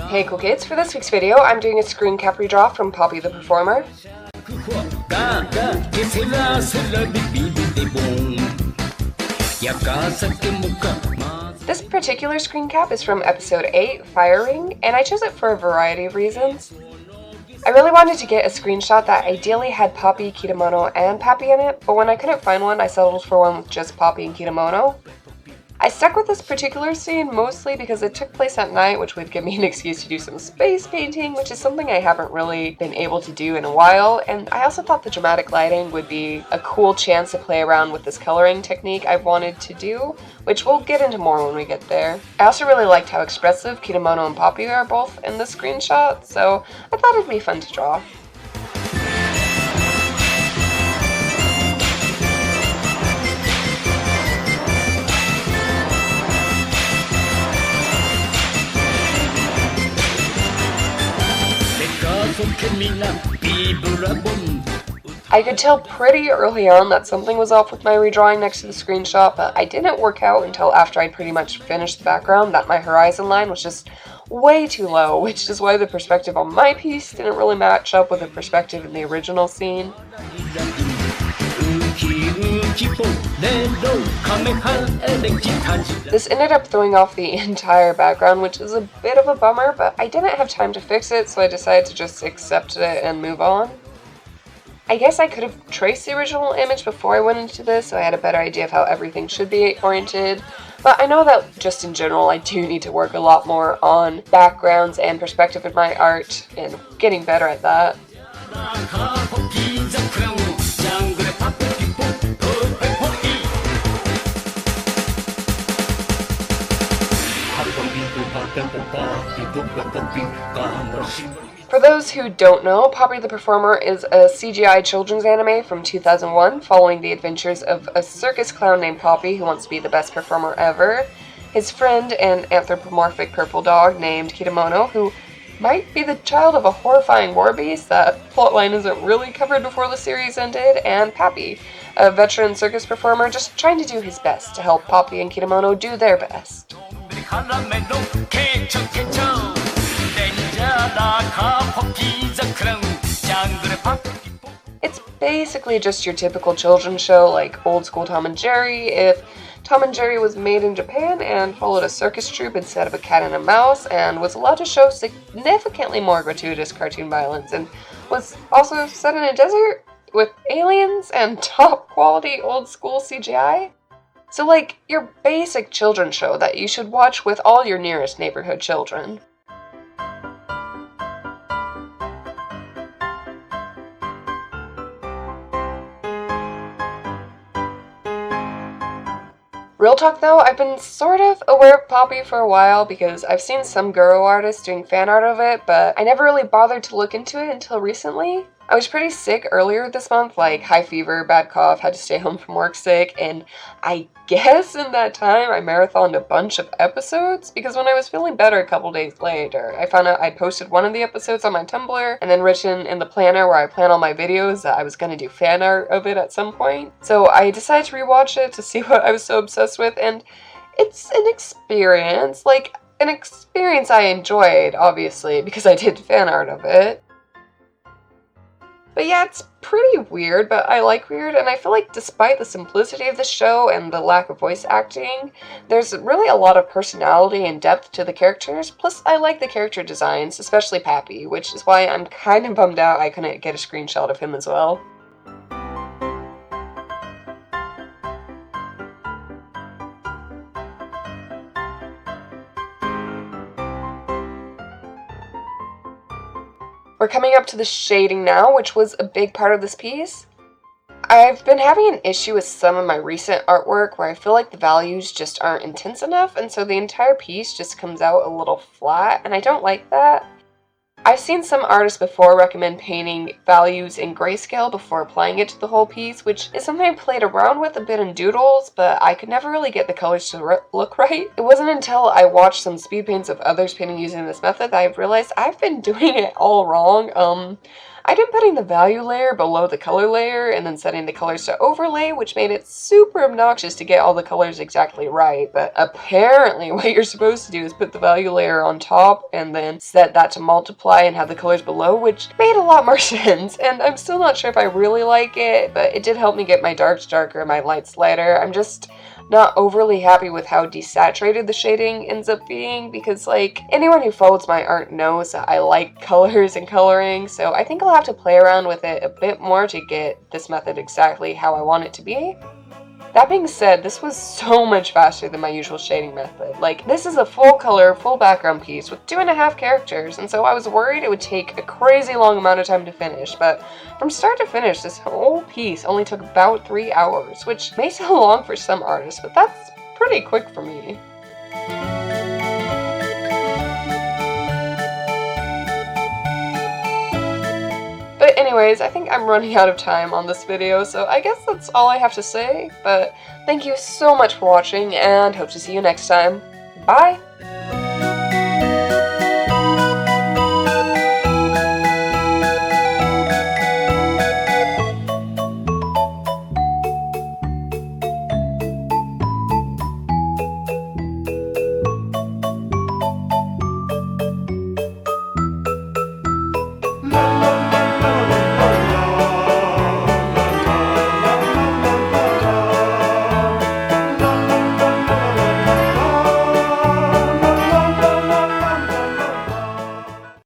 Hey cool kids, for this week's video I'm doing a Screencap Redraw from Popee the Performer. This particular screen cap is from episode 8, Fire Ring, and I chose it for a variety of reasons. I really wanted to get a screenshot that ideally had Popee, Kitamono, and Pappy in it, but when I couldn't find one, I settled for one with just Popee and Kitamono. I stuck with this particular scene mostly because it took place at night, which would give me an excuse to do some space painting, which is something I haven't really been able to do in a while, and I also thought the dramatic lighting would be a cool chance to play around with this coloring technique I've wanted to do, which we'll get into more when we get there. I also really liked how expressive Kitamono and Popee are both in the screenshot, so I thought it'd be fun to draw. I could tell pretty early on that something was off with my redrawing next to the screenshot, but I didn't work out until after I'd pretty much finished the background that my horizon line was just way too low, which is why the perspective on my piece didn't really match up with the perspective in the original scene. This ended up throwing off the entire background, which is a bit of a bummer, but I didn't have time to fix it, so I decided to just accept it and move on. I guess I could have traced the original image before I went into this, so I had a better idea of how everything should be oriented, but I know that just in general I do need to work a lot more on backgrounds and perspective in my art, and getting better at that. For those who don't know, Popee the Performer is a CGI children's anime from 2001 following the adventures of a circus clown named Popee who wants to be the best performer ever, his friend, an anthropomorphic purple dog named Kitamono, who might be the child of a horrifying war beast. That plotline isn't really covered before the series ended, and Pappy, a veteran circus performer just trying to do his best to help Popee and Kitamono do their best. It's basically just your typical children's show like old school Tom and Jerry if Tom and Jerry was made in Japan and followed a circus troupe instead of a cat and a mouse, and was allowed to show significantly more gratuitous cartoon violence, and was also set in a desert with aliens and top quality old school CGI. So like your basic children's show that you should watch with all your nearest neighborhood children. Real talk though, I've been sort of aware of Popee for a while because I've seen some Guru artists doing fan art of it, but I never really bothered to look into it until recently. I was pretty sick earlier this month, like high fever, bad cough, had to stay home from work sick, and I guess in that time I marathoned a bunch of episodes because when I was feeling better a couple days later, I found out I'd posted one of the episodes on my Tumblr and then written in the planner where I plan all my videos that I was going to do fan art of it at some point. So I decided to rewatch it to see what I was so obsessed with, and it's an experience. Like, an experience I enjoyed, obviously, because I did fan art of it. But yeah, it's pretty weird, but I like weird, and I feel like despite the simplicity of the show and the lack of voice acting, there's really a lot of personality and depth to the characters, plus I like the character designs, especially Pappy, which is why I'm kind of bummed out I couldn't get a screenshot of him as well. We're coming up to the shading now, which was a big part of this piece. I've been having an issue with some of my recent artwork where I feel like the values just aren't intense enough, and so the entire piece just comes out a little flat, and I don't like that. I've seen some artists before recommend painting values in grayscale before applying it to the whole piece, which is something I played around with a bit in doodles, but I could never really get the colors to look right. It wasn't until I watched some speed paints of others painting using this method that I realized I've been doing it all wrong. I'd been putting the value layer below the color layer and then setting the colors to overlay, which made it super obnoxious to get all the colors exactly right, but apparently what you're supposed to do is put the value layer on top and then set that to multiply and have the colors below, which made a lot more sense, and I'm still not sure if I really like it, but it did help me get my darks darker and my lights lighter. I'm just not overly happy with how desaturated the shading ends up being, because like anyone who follows my art knows that I like colors and coloring, so I think I'll have to play around with it a bit more to get this method exactly how I want it to be. That being said, this was so much faster than my usual shading method. Like, this is a full color, full background piece with 2.5 characters, and so I was worried it would take a crazy long amount of time to finish, but from start to finish, this whole piece only took about 3 hours, which may sound long for some artists, but that's pretty quick for me. But anyways, I think I'm running out of time on this video, so I guess that's all I have to say, but thank you so much for watching, and hope to see you next time. Bye!